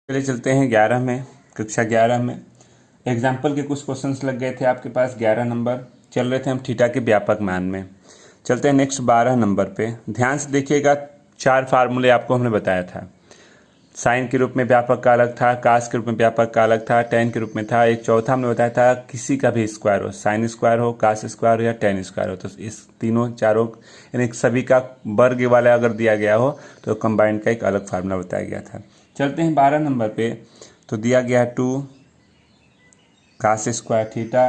चलिए चलते हैं 11 में, कक्षा 11 में एग्जाम्पल के कुछ क्वेश्चंस लग गए थे आपके पास। 11 नंबर चल रहे थे हम थीटा के व्यापक मान में। चलते हैं नेक्स्ट 12 नंबर पे। ध्यान से देखिएगा, 4 फार्मूले आपको हमने बताया था। साइन के रूप में व्यापक का अलग था, कास के रूप में व्यापक का अलग था, टेन के रूप में था। एक चौथा हमने बताया था किसी का भी स्क्वायर हो, साइन स्क्वायर हो, कास स्क्वायर हो या टेन स्क्वायर हो, तो इस तीनों चारों यानी सभी का वर्ग वाला अगर दिया गया हो तो कंबाइंड का एक अलग फार्मूला बताया गया था। चलते हैं 12 नंबर पे। तो दिया गया है 2 cos square theta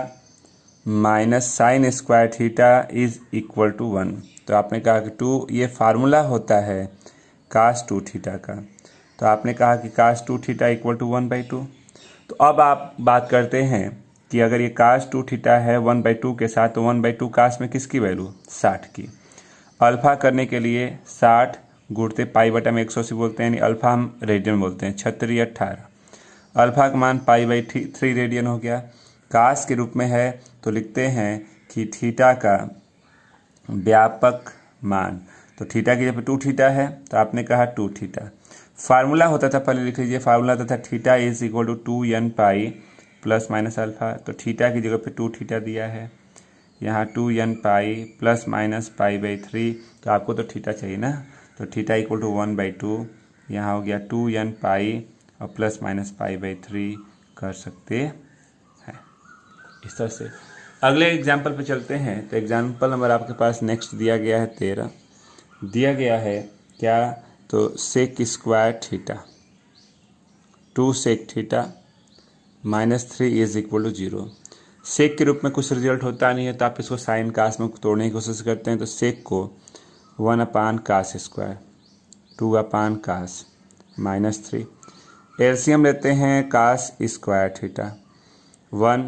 minus sin square theta is equal to 1। तो आपने कहा कि 2 ये फार्मूला होता है कास 2 थीटा का। तो आपने कहा कि कास 2 थीटा इक्वल टू 1/2। तो अब आप बात करते हैं कि अगर ये कास 2 थीटा है 1/2 के साथ, तो 1/2 कास में किसकी वैल्यू 60 की। अल्फा करने के लिए 60 गुणते पाई बटा में 180 बोलते हैं, यानी अल्फा हम रेडियन बोलते हैं। 36 18 अल्फा का मान पाई/3 रेडियन हो गया। कास के रूप में है तो लिखते हैं कि थीटा का व्यापक मान, तो थीटा की जब 2 थीटा है तो आपने कहा 2 थीटा। फार्मूला होता था, पहले लिख लीजिए, फार्मूला होता था theta is equal to 2n pi plus minus alpha. तो थीटा की जगह पे 2 थीटा दिया है, यहाँ 2n पाई प्लस माइनस पाई/3। तो आपको तो थीटा चाहिए ना, तो थीटा इक्वल टू 1/2, यहाँ हो गया 2n पाई और प्लस माइनस पाई/3 कर सकते हैं। इस तरह से अगले एग्जाम्पल पे चलते हैं। तो एग्जाम्पल नंबर आपके पास नेक्स्ट दिया गया है 13। दिया गया है क्या, तो sec square theta 2 sec theta -3 is equal to 0। Sec के रूप में कुछ रिजल्ट होता नहीं है तो आप इसको साइन कास में तोड़ने की कोशिश करते हैं। तो सेक को 1/कास स्क्वायर 2/कास -3। एलसीएम लेते हैं cos square theta 1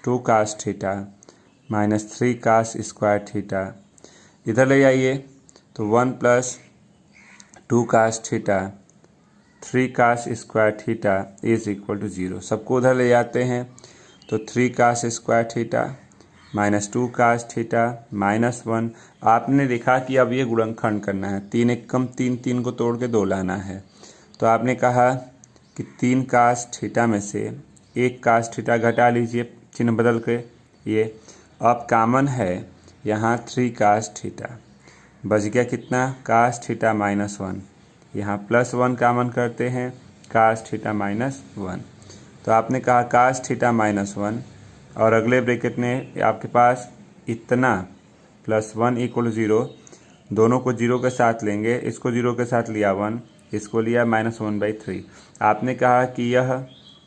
2 cos theta -3 cos square theta. इधर ले जाइए तो 1 + 2 cos theta 3 cos square theta is equal to 0। सबको उधर ले जाते हैं तो 3 cos square theta -2 cos theta -1। आपने देखा कि अब ये गुणनखंड करना है, 3 एकम 3, 3 को तोड़ के 2 लाना है। तो आपने कहा कि 3 कास थीटा में से 1 कास थीटा घटा लीजिए चिन्ह बदल के। ये अब कॉमन है यहाँ 3 कास थीटा, बच गया कितना कास थीटा -1। यहाँ +1 कॉमन करते हैं कास थीटा -1। तो आपने कहा कास थीटा -1 और अगले ब्रैकेट में आपके पास इतना +1 = 0। दोनों को 0 के साथ लेंगे, इसको 0 के साथ लिया 1, इसको लिया -1/3। आपने कहा कि यह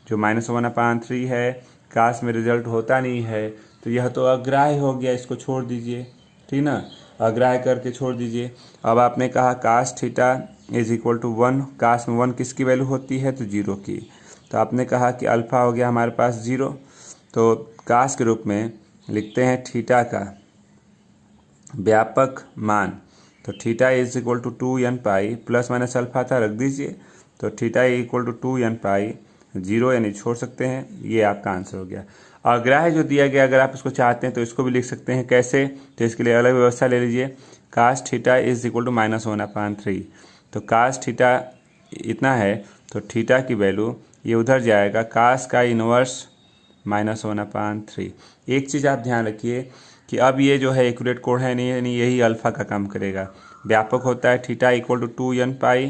जो -1/3 है कास में रिजल्ट होता नहीं है, तो यह तो अग्राह्य हो गया, इसको छोड़ दीजिए, ठीक ना, अग्राह्य करके छोड़ दीजिए। अब आपने कहा cos theta is equal to 1, cos में 1 किसकी वैल्यू होती है, तो 0 की। तो आपने कहा कि अल्फा हो गया हमारे पास 0। तो कास के रूप में लिखते हैं थीटा का व्यापक मान, तो theta is equal to 2n pi plus minus alpha था, रख दीजिए। तो थीटा इक्वल टू 2n पाई 0 यानी छोड़ सकते हैं, ये आपका आंसर हो गया। अग्राह्य जो दिया गया, अगर आप इसको चाहते हैं तो इसको भी लिख सकते हैं। कैसे, तो इसके लिए अलग व्यवस्था ले लीजिए। Cos theta is equal to -1/3। तो कास थीटा इतना है तो थीटा की वैल्यू ये उधर जाएगा, कास का इनवर्स -1/3। एक चीज़ आप ध्यान रखिए कि अब ये जो है एक्यूरेट कोड है नहीं, यानी यही अल्फ़ा का काम करेगा। व्यापक होता है theta equal to 2n pi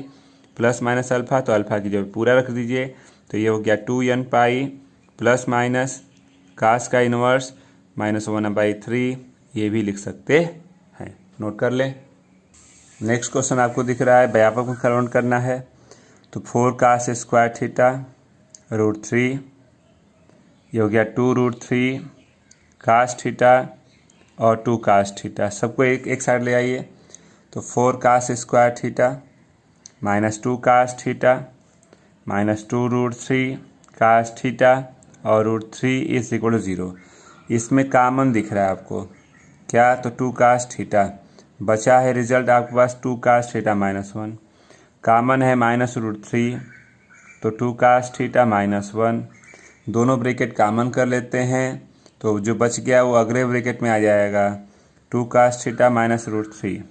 plus minus alpha, तो अल्फ़ा की जगह पूरा रख दीजिए। तो ये हो गया 2n pi plus minus cos का इनवर्स -1/3, ये भी लिख सकते हैं, नोट कर लें। नेक्स्ट क्वेश्चन आपको दिख रहा है, व्यापक में कन्वर्ट करना है। तो 4 कास स्क्वायर थीटा √3, ये हो गया 2√3 कास थीटा और 2 कास थीटा। सबको एक साइड ले आइए। तो 4 cos square theta -2 cos theta -2√3 cos theta और √3 इज इक्वल टू 0। इसमें कॉमन दिख रहा है आपको क्या, तो 2 कास थीटा बचा है, रिजल्ट आपके पास 2 कास थीटा -1। कॉमन है -√3, तो 2 कास थीटा -1। दोनों ब्रैकेट कॉमन कर लेते हैं, तो जो बच गया वो अगले ब्रैकेट में आ जाएगा 2 कास थीटा -√3।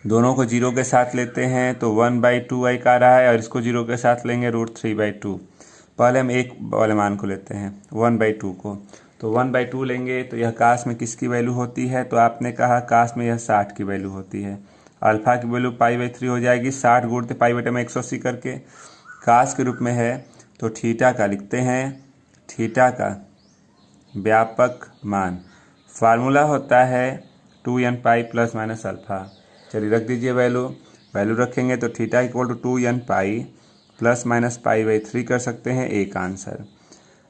दोनों को जीरो के साथ लेते हैं तो 1/2 आ रहा है और इसको जीरो के साथ लेंगे √3/2। पहले हम एक वाले मान को लेते हैं 1/2 को, तो 1/2 लेंगे तो यह काश में किसकी वैल्यू होती है, तो आपने कहा काश में यह 60 की वैल्यू होती है। अल्फा की वैल्यू π/3 हो जाएगी, 60 गुणते π/180 करके काश के रूप में है। तो थीटा का लिखते हैं, थीटा का व्यापक मान फार्मूला होता है 2n पाई ± अल्फा। चलिए रख दीजिए वैल्यू रखेंगे तो थीटा इक्वल टू 2n पाई ± π/3 कर सकते हैं, एक आंसर।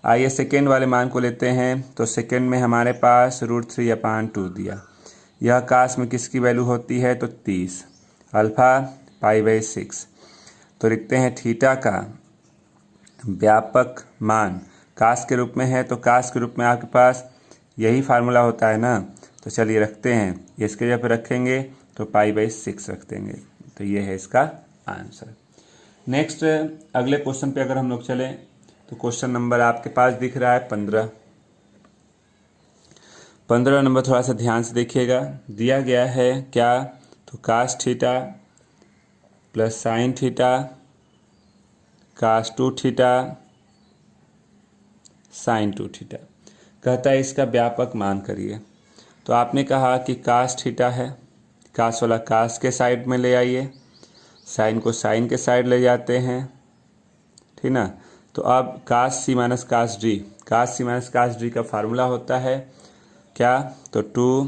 आइए सेकेंड वाले मान को लेते हैं, तो सेकेंड में हमारे पास √3/2 दिया। यह काश में किसकी वैल्यू होती है, तो 30, अल्फा π/6। तो लिखते हैं थीटा का व्यापक मान काश के रूप में है, तो काश के रूप में आपके पास यही फार्मूला होता है ना, तो चलिए रखते हैं, इसके जगह पर रखेंगे तो π/6 रख देंगे। तो ये है इसका आंसर। नेक्स्ट अगले क्वेश्चन पे अगर हम लोग चलें तो क्वेश्चन नंबर आपके पास दिख रहा है 15 नंबर। थोड़ा सा ध्यान से देखिएगा, दिया गया है क्या, तो काश थीटा प्लस साइन थीटा काश 2 थीटा साइन 2 थीटा, कहता है इसका व्यापक मान करिए। तो आपने कहा कि काश थीटा है, काश वाला काश के साइड में ले आइए, साइन को साइन के साइड ले जाते हैं, ठीक ना। तो अब काश C minus cos D, cos C minus cos D का फार्मूला होता है क्या, तो 2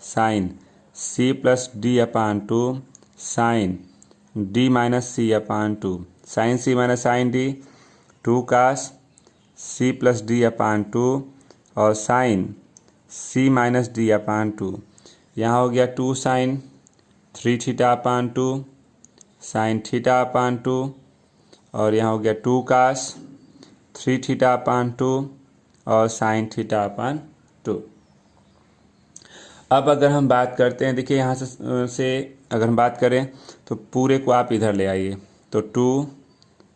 sine C plus d/2 sine d minus c/2, sine C minus sine D, 2 cos सी प्लस d/2 और साइन सी माइनस d/2। यहाँ हो गया 2 साइन 3 थीटा/2 साइन थीटा/2 और यहाँ हो गया 2 काश 3 थीटा/2 और साइन थीटा/2। अब अगर हम बात करते हैं, देखिए यहाँ से अगर हम बात करें तो पूरे को आप इधर ले आइए, तो 2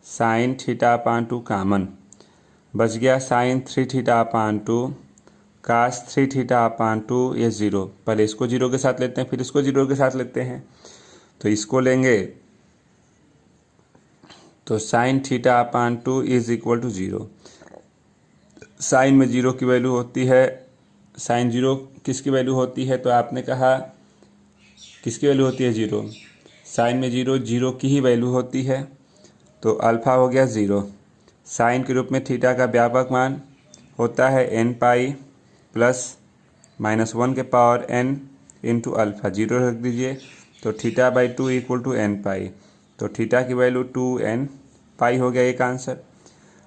साइन थीटा/2 कामन बच गया, साइन 3 थीटा/2 काश 3 थीटा/2, ये 0, पहले इसको 0 के साथ लेते हैं फिर इसको 0 के साथ लेते हैं, तो इसको लेंगे तो sine theta is equal to 0। Sine में 0 की वैल्यू होती है, साइन 0 किसकी वैल्यू होती है, तो आपने कहा किसकी वैल्यू होती है 0, साइन में 0 की ही वैल्यू होती है, तो अल्फा हो गया 0। साइन के रूप में थीटा का व्यापक मान होता है n पाई प्लस -1 के पावर n इंटू अल्फा, 0 रख दीजिए, तो थीटा/2 इक्वल टू n पाई, तो थीटा की वैल्यू 2n पाई हो गया, एक आंसर।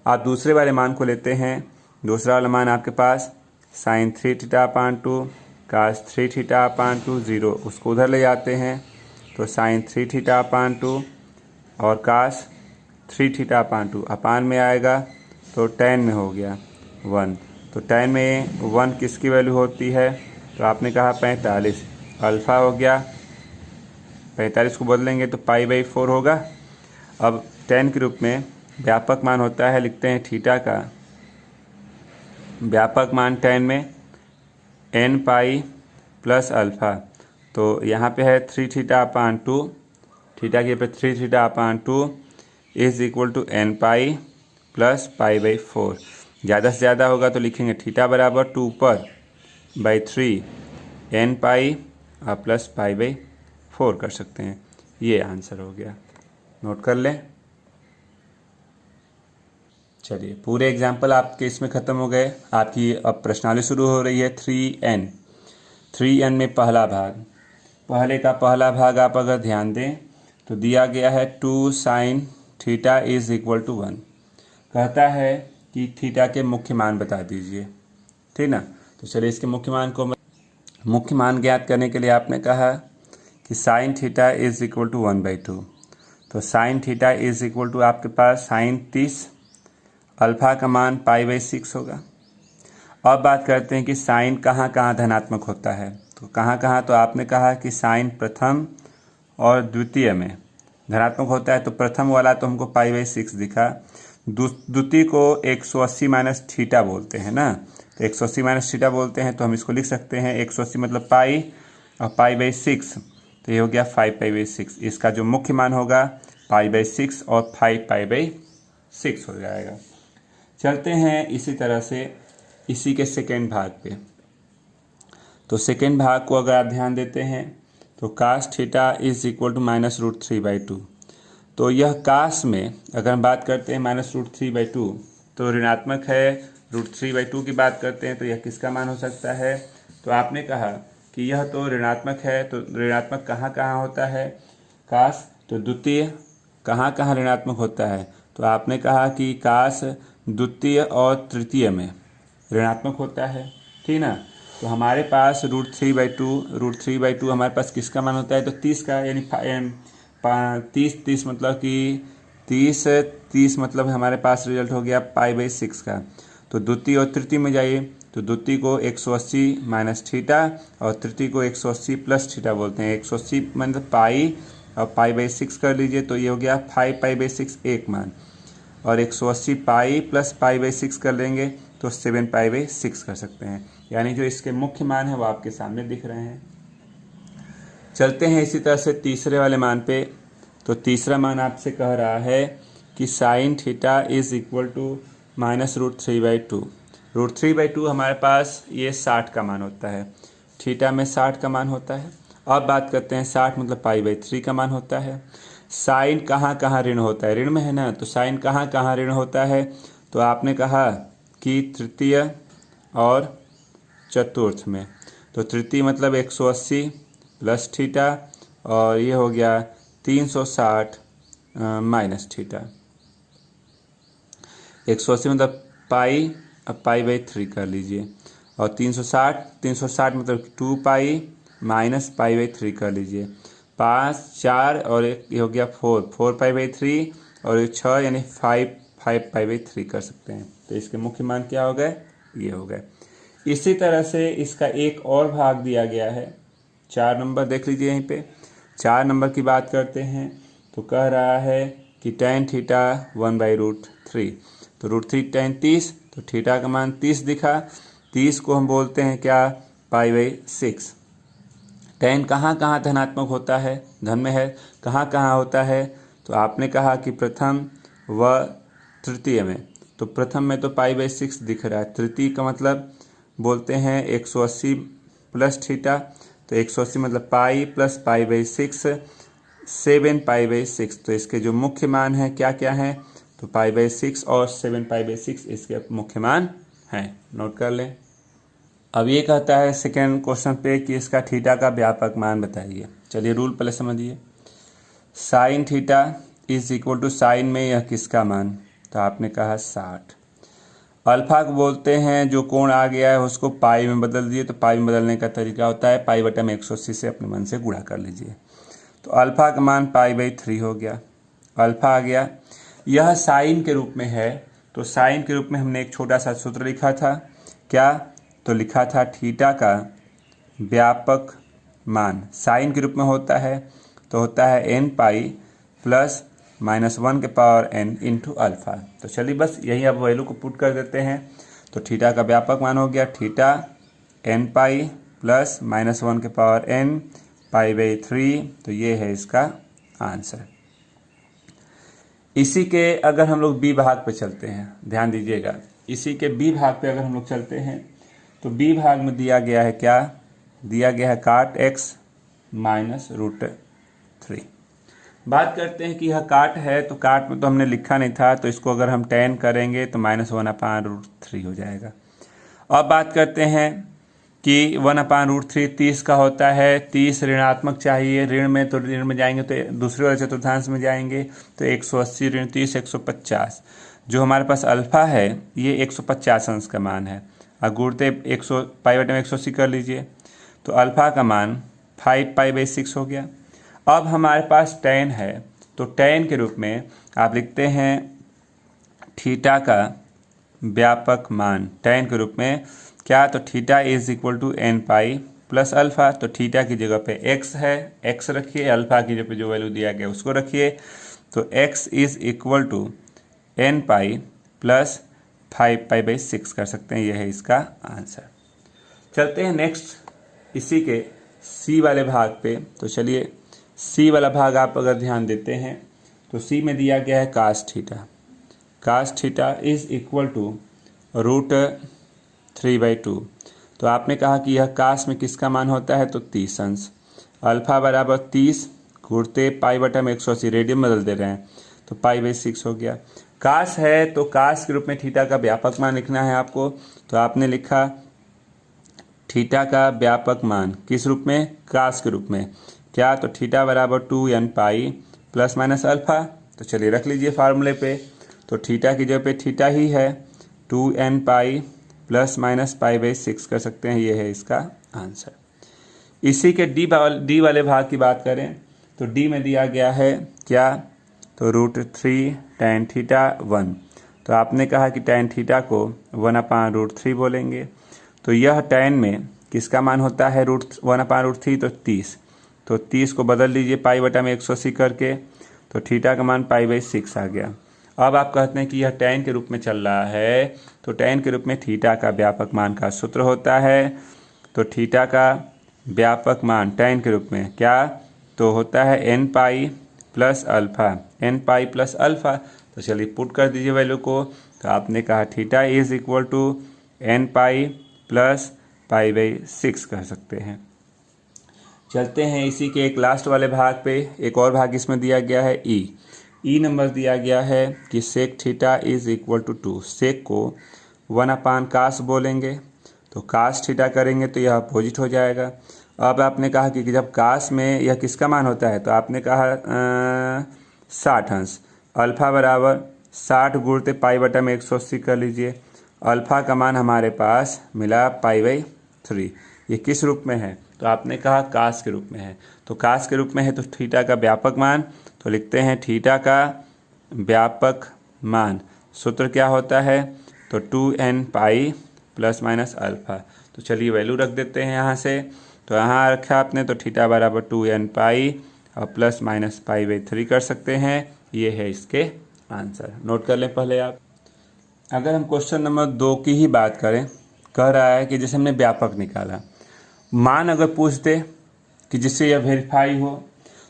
आप दूसरे वाले मान को लेते हैं, दूसरा वाला मान आपके पास साइन 3 थीटा/2 काश 3 थीटा/2 0, उसको उधर ले जाते हैं, तो साइन 3 थीटा/2 और काश 3 थीटा/2 अपान में आएगा तो tan में हो गया 1, तो tan में 1 किसकी वैल्यू होती है, तो आपने कहा 45, अल्फ़ा हो गया 45 को बदलेंगे तो π/4 होगा। अब tan के रूप में व्यापक मान होता है, लिखते हैं थीटा का व्यापक मान tan में n पाई प्लस अल्फ़ा, तो यहाँ पे है 3 थीटा/2, थीटा के पे 3 थीटा/2 is equal to n pi plus π/4। ज़्यादा से ज़्यादा होगा तो लिखेंगे थीटा बराबर 2/3 n पाई और प्लस π/4 कर सकते हैं, ये आंसर हो गया, नोट कर लें। चलिए पूरे एग्जाम्पल आपके इसमें ख़त्म हो गए। आपकी अब प्रश्नावली शुरू हो रही है 3n में पहला भाग, पहले का पहला भाग आप अगर ध्यान दें तो दिया गया है 2 sine theta is equal to 1, कहता है कि थीटा के मुख्य मान बता दीजिए, ठीक ना। तो चलिए इसके मुख्य मान ज्ञात करने के लिए आपने कहा कि sine theta is equal to 1/2, तो sine theta is equal to आपके पास साइन 30, अल्फ़ा का मान π/6 होगा। अब बात करते हैं कि साइन कहाँ कहाँ धनात्मक होता है, तो कहाँ कहाँ, तो आपने कहा कि साइन प्रथम और द्वितीय में धनात्मक होता है, तो प्रथम वाला तो हमको π/6 दिखा, द्वितीय को 180 माइनस थीटा बोलते हैं ना, तो 180 माइनस थीटा बोलते हैं, तो हम इसको लिख सकते हैं 180 मतलब पाई और π/6 तो ये हो गया 5π/6। इसका जो मुख्य मान होगा π/6 और 5π/6 हो जाएगा। चलते हैं इसी तरह से इसी के सेकेंड भाग पे। तो सेकेंड भाग को अगर आप ध्यान देते हैं तो cos theta is equal to -√3/2। तो यह कास में अगर हम बात करते हैं -√3/2 तो ऋणात्मक है, √3/2 की बात करते हैं तो यह किसका मान हो सकता है। तो आपने कहा कि यह तो ऋणात्मक है, तो ऋणात्मक कहाँ कहाँ होता है कास, तो द्वितीय कहाँ कहाँ ऋणात्मक होता है। तो आपने कहा कि कास द्वितीय और तृतीय में ऋणात्मक होता है, ठीक ना। तो हमारे पास √3/2 हमारे पास किसका मान होता है, तो 30 का, यानी 30 मतलब कि 30 मतलब हमारे पास रिजल्ट हो गया π/6 का। तो द्वितीय और तृतीय में जाइए, तो द्वितीय को 180 माइनस थीटा और तृतीय को 180 प्लस थीटा बोलते हैं। 180 मतलब पाई और π/6 कर लीजिए, तो ये हो गया 5π/6 एक मान, और 180 पाई प्लस π/6 कर लेंगे तो 7π/6 कर सकते हैं। यानी जो इसके मुख्य मान है वो आपके सामने दिख रहे हैं। चलते हैं इसी तरह से तीसरे वाले मान पे। तो तीसरा मान आपसे कह रहा है कि sine theta is equal to -√3/2। √3/2 हमारे पास ये 60 का मान होता है, थीटा में 60 का मान होता है। अब बात करते हैं 60 मतलब π/3 का मान होता है। साइन कहाँ कहाँ ऋण होता है, ऋण में है ना, तो साइन कहाँ कहाँ ऋण होता है। तो आपने कहा कि तृतीय और चतुर्थ में, तो तृतीय मतलब 180 प्लस थीटा और ये हो गया 360 माइनस थीटा। 180 मतलब पाई, अब π/3 कर लीजिए, और 360 मतलब 2π माइनस π/3 कर लीजिए। 5 4 और एक ये हो गया 4π/3 और एक 6 यानी 5π/3 कर सकते हैं। तो इसके मुख्य मान क्या हो गए, ये हो गए। इसी तरह से इसका एक और भाग दिया गया है, 4 नंबर देख लीजिए यहीं पे। 4 नंबर की बात करते हैं तो कह रहा है कि tan थीटा 1/√3। तो √3 tan 30, तो थीटा का मान 30 दिखा। 30 को हम बोलते हैं क्या, π/6। tan कहाँ कहाँ धनात्मक होता है, धन में है, कहाँ कहाँ होता है। तो आपने कहा कि प्रथम व तृतीय में, तो प्रथम में तो π/6 दिख रहा है, तृतीय का मतलब बोलते हैं 180 प्लस थीटा, तो 180 मतलब पाई प्लस π/6 7π/6। तो इसके जो मुख्य मान है क्या क्या है, तो π/6 और 7π/6 इसके मुख्य मान हैं, नोट कर लें। अब ये कहता है सेकेंड क्वेश्चन पे कि इसका थीटा का व्यापक मान बताइए। चलिए रूल पहले समझिए। Sine theta is equal to sine में यह किसका मान, तो आपने कहा 60। अल्फा को बोलते हैं जो कोण आ गया है उसको पाई में बदल दिए, तो पाई में बदलने का तरीका होता है π/180 से अपने मन से गुणा कर लीजिए। तो अल्फा का मान π/3 हो गया, अल्फा आ गया। यह साइन के रूप में है, तो साइन के रूप में हमने एक छोटा सा सूत्र लिखा था, क्या, तो लिखा था थीटा का व्यापक मान साइन के रूप में होता है, तो होता है n π प्लस -1 के पावर n इंटू अल्फा। तो चलिए बस यही अब वैल्यू को पुट कर देते हैं। तो थीटा का व्यापक मान हो गया थीटा n π प्लस -1 के पावर n π/3। तो ये है इसका आंसर। इसी के अगर हम लोग बी भाग पे चलते हैं, ध्यान दीजिएगा, इसी के बी भाग पे अगर हम लोग चलते हैं तो बी भाग में दिया गया है क्या, दिया गया है cot x -√3। बात करते हैं कि यह काट है, तो काट में तो हमने लिखा नहीं था, तो इसको अगर हम tan करेंगे तो -1/√3 हो जाएगा। अब बात करते हैं कि 1/√3 30 का होता है, 30 ऋणात्मक चाहिए, ऋण में तो ऋण में जाएंगे तो दूसरे वाले चतुर्थांश में जाएंगे, तो 180 ऋण 30 150। जो हमारे पास अल्फा है ये 150 अंश का मान है, और गुणते 100 π/180 कर लीजिए, तो अल्फा का मान 5π/6 हो गया। अब हमारे पास tan है, तो tan के रूप में आप लिखते हैं थीटा का व्यापक मान, tan के रूप में क्या, तो theta is equal to n π plus alpha. तो थीटा की जगह पे x है, x रखिए, अल्फा की जगह पे जो वैल्यू दिया गया उसको रखिए, तो x is equal to n π plus 5π/6 कर सकते हैं, यह है इसका आंसर। चलते हैं नेक्स्ट इसी के सी वाले भाग पे, तो चलिए सी वाला भाग आप अगर ध्यान देते हैं तो सी में दिया गया है cos theta. Cos theta is equal to √3/2। तो आपने कहा कि यह कास में किसका मान होता है, तो 30 अंश। अल्फा बराबर 30 घूरते π/180, रेडियन बदल दे रहे हैं तो π/6 हो गया। कास है तो कास के रूप में थीटा का व्यापक मान लिखना है आपको, तो आपने लिखा थीटा का व्यापक मान किस रूप में, कास के रूप में। क्या, तो थीटा बराबर 2n प्लस माइनस अल्फा। तो चलिए रख लीजिए फार्मूले पे, तो थीटा की जगह पे थीटा ही है, 2n प्लस माइनस π/6 कर सकते हैं, ये है इसका आंसर। इसी के डी वाले भाग की बात करें तो डी में दिया गया है क्या, तो √3 tan θ 1। तो आपने कहा कि tan थीटा को 1/√3 बोलेंगे, तो यह tan में किसका मान होता है, 1/√3, तो 30। तो 30 को बदल लीजिए π/180 करके, तो थीटा का मान π/6 आ गया। अब आप कहते हैं कि यह tan के रूप में चल रहा है, तो tan के रूप में थीटा का व्यापक मान का सूत्र होता है, तो थीटा का व्यापक मान tan के रूप में क्या, तो होता है n plus alpha, n plus alpha. तो चलिए पुट कर दीजिए वैल्यू को, तो आपने कहा theta is equal to n plus π/6 कह सकते हैं। चलते हैं इसी के एक लास्ट वाले भाग पे, एक और भाग इसमें दिया गया है ई नंबर दिया गया है कि sec theta is equal to 2। Sec को 1/कास बोलेंगे, तो कास थीटा करेंगे तो यह अपोजिट हो जाएगा। अब आपने कहा कि जब कास में यह किसका मान होता है, तो आपने कहा 60 अंश। अल्फ़ा बराबर 60 गुणते π/180 कर लीजिए। अल्फ़ा का मान हमारे पास मिला π/3। ये किस रूप में है, तो आपने कहा कास के रूप में है, तो कास के रूप में है तो थीटा का व्यापक मान, तो लिखते हैं थीटा का व्यापक मान सूत्र क्या होता है, तो 2n प्लस माइनस अल्फ़ा। तो चलिए वैल्यू रख देते हैं यहाँ से, तो यहाँ रखा आपने, तो थीटा बराबर 2n और प्लस माइनस π/3 कर सकते हैं। ये है इसके आंसर, नोट कर लें पहले आप। अगर हम क्वेश्चन नंबर 2 की ही बात करें, कह रहा है कि जैसे हमने व्यापक निकाला, मान अगर पूछ दे कि जिससे यह वेरीफाई हो,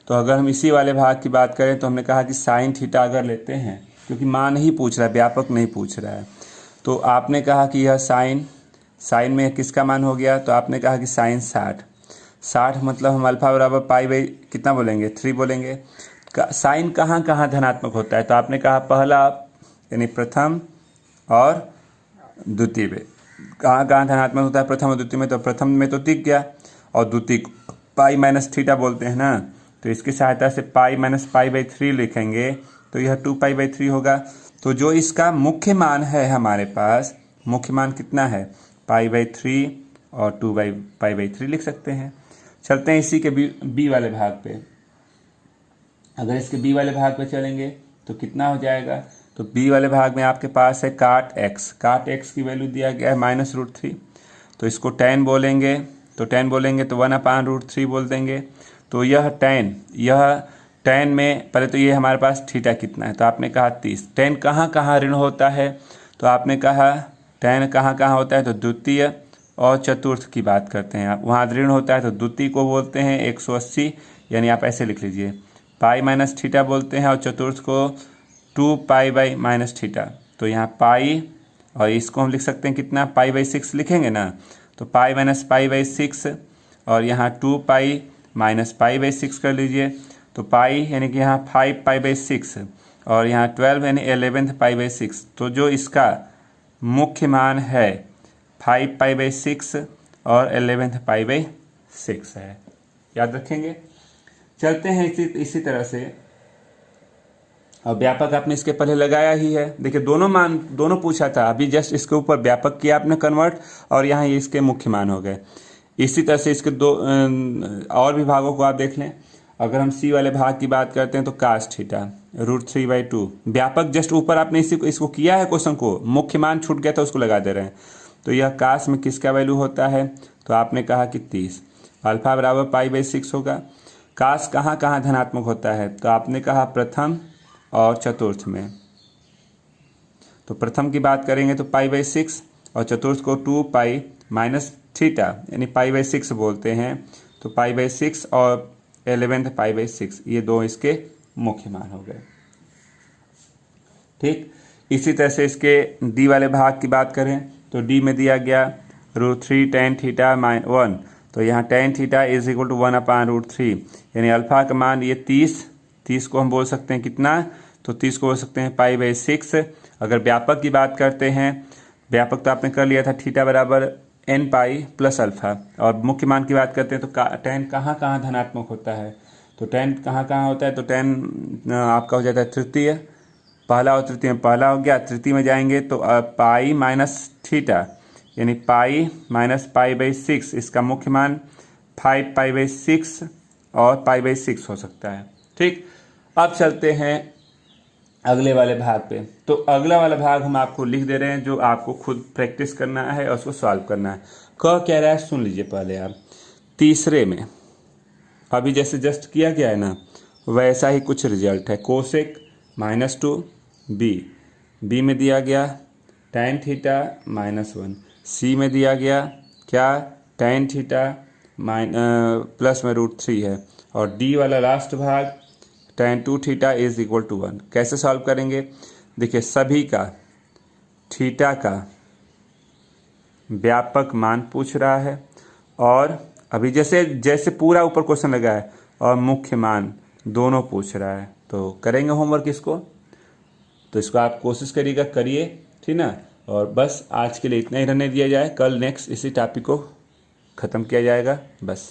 तो अगर हम इसी वाले भाग की बात करें तो हमने कहा कि साइन थीटा अगर लेते हैं, क्योंकि मान ही पूछ रहा है, व्यापक नहीं पूछ रहा है, तो आपने कहा कि यह साइन में किसका मान हो गया, तो आपने कहा कि साइन 60 मतलब हम अल्फ़ा बराबर π/ कितना बोलेंगे, 3 बोलेंगे। साइन कहाँ कहाँ धनात्मक होता है, तो आपने कहा पहला यानी प्रथम और द्वितीय में। कहाँ कहाँ धनात्मक होता है, प्रथम और द्वितीय में, तो प्रथम में तो टिक गया, और द्वितीय π-θ बोलते हैं ना, तो इसकी सहायता से π-π/3 लिखेंगे, तो यह 2π/3 होगा। तो जो इसका मुख्य मान है हमारे पास, मुख्य मान कितना है, π/3 और 2π/3 लिख सकते हैं। चलते हैं इसी के बी वाले भाग पे। अगर इसके बी वाले भाग पे चलेंगे तो कितना हो जाएगा, तो बी वाले भाग में आपके पास है काट एक्स की वैल्यू दिया गया है -√3। तो इसको tan बोलेंगे, तो 1/√3 बोल देंगे। तो यह tan में पहले तो ये हमारे पास थीटा कितना है, तो आपने कहा 30। tan कहाँ कहाँ ऋण होता है, तो आपने कहा tan कहाँ कहाँ होता है, तो द्वितीय और चतुर्थ की बात करते हैं आप, वहाँ ऋण होता है तो द्वितीय को बोलते हैं 180, यानी आप ऐसे लिख लीजिए π-θ बोलते हैं, और चतुर्थ को 2π/-θ। तो यहाँ पाई, और इसको हम लिख सकते हैं कितना, π/6 लिखेंगे ना, तो π-π/6, और यहाँ 2π-π/6 कर लीजिए। तो पाई यानी कि यहाँ 5π/6, और यहाँ 12 यानी 11th π/6। तो जो इसका मुख्य मान है 5π/6 और 11th π/6 है, याद रखेंगे। चलते हैं इसी तरह से, और व्यापक आपने इसके पहले लगाया ही है, देखिए दोनों पूछा था, अभी जस्ट इसके ऊपर व्यापक किया आपने कन्वर्ट, और यहाँ ये इसके मुख्य मान हो गए। इसी तरह से इसके दो और भी भागों को आप देख लें। अगर हम सी वाले भाग की बात करते हैं तो कास थीटा √3/2, व्यापक जस्ट ऊपर आपने इसको किया है, क्वेश्चन को मुख्य मान छूट गया था उसको लगा दे रहे हैं। तो यह कास में किसका वैल्यू होता है, तो आपने कहा कि 30। अल्फा बराबर π/6 होगा। कास कहाँ कहाँ धनात्मक होता है, तो आपने कहा प्रथम और चतुर्थ में। तो प्रथम की बात करेंगे तो π/6, और चतुर्थ को 2π-θ यानी π/6 बोलते हैं, तो π/6 और 11th π/6, ये दो इसके मुख्य मान हो गए। ठीक, इसी तरह से इसके डी वाले भाग की बात करें तो डी में दिया गया √3 tan थीटा -1, तो यहाँ tan थीटा इज इक्वल टू 1/√3, यानी अल्फा का मान ये 30 को हम बोल सकते हैं कितना, तो 30 को बोल सकते हैं π/6। अगर व्यापक की बात करते हैं, व्यापक तो आपने कर लिया था थीटा बराबर n प्लस अल्फा, और मुख्य मान की बात करते हैं तो tan कहाँ कहाँ धनात्मक होता है, तो tan कहाँ कहाँ होता है, तो tan आपका हो जाता है तृतीय, पहला और तृतीय में पहला हो गया, तृतीय में जाएंगे तो पाई माइनस थीटा, यानी पाई माइनस π/6, इसका मुख्य मान 5π/6 और π/6 हो सकता है। ठीक, अब चलते हैं अगले वाले भाग पे। तो अगला वाला भाग हम आपको लिख दे रहे हैं, जो आपको खुद प्रैक्टिस करना है और उसको सॉल्व करना है। क्या कह रहा है सुन लीजिए पहले आप। तीसरे में अभी जैसे जस्ट किया गया है ना, वैसा ही कुछ रिजल्ट है। कोसेक -2 बी में दिया गया tan थीटा -1, सी में दिया गया क्या tan थीटा प्लस में √3 है, और डी वाला लास्ट भाग tan 2 थीटा इज इक्वल टू 1। कैसे सॉल्व करेंगे, देखिए सभी का थीटा का व्यापक मान पूछ रहा है, और अभी जैसे पूरा ऊपर क्वेश्चन लगा है और मुख्य मान दोनों पूछ रहा है, तो करेंगे होमवर्क इसको। तो इसको आप कोशिश करिएगा, करिए, ठीक ना। और बस आज के लिए इतना ही रहने दिया जाए, कल नेक्स्ट इसी टॉपिक को ख़त्म किया जाएगा बस।